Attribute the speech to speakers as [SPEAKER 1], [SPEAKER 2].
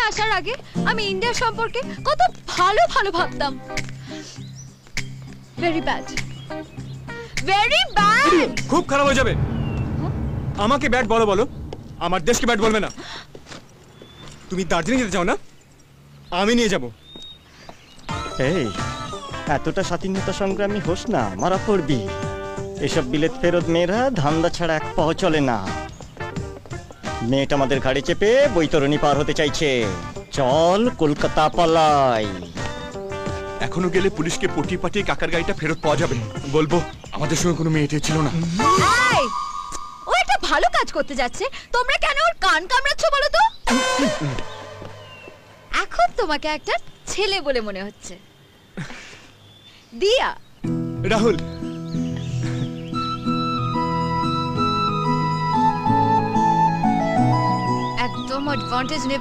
[SPEAKER 1] আসার আগে আমি ইন্ডিয়া সম্পর্কে কত ভালো ভালো ভাবতাম। Very bad, very bad.
[SPEAKER 2] খুব খারাপ হয়ে যাবে। আমাকে ব্যাড বলো বলো, আমার দেশকে ব্যাড বলবে না। তুমি দার্জিলিং যেতে চাও না, আমি নিয়ে যাব।
[SPEAKER 3] এই এতটা স্বাধীনতা সংগ্রামী হোস না, মারা পড়বি। এসব বিলেত ফেরত মেয়েরা ধান্দা ছাড়া এক পাও চলে না। মেয়েটা আমাদের ঘাড়ে চেপে বৈতরণী পার হতে চাইছে। চল কলকাতা পালাই।
[SPEAKER 4] এখনো গেলে পুলিশকে পটিয়ে পাঠিয়ে কাকার গাড়িটা ফেরত পাওয়া যাবে। বলবো আমাদের সঙ্গে কোনো মেয়েটে ছিল না।
[SPEAKER 1] এই, ও একটা ভালো কাজ করতে যাচ্ছে, তোমরা কেন ওর কান কামড়াচ্ছ বলো তো? এখন তোমাকে একটা ছেলে বলে মনে হচ্ছে। দিয়া,
[SPEAKER 2] রাহুল,
[SPEAKER 1] একদম অ্যাডভান্টেজ নেবে।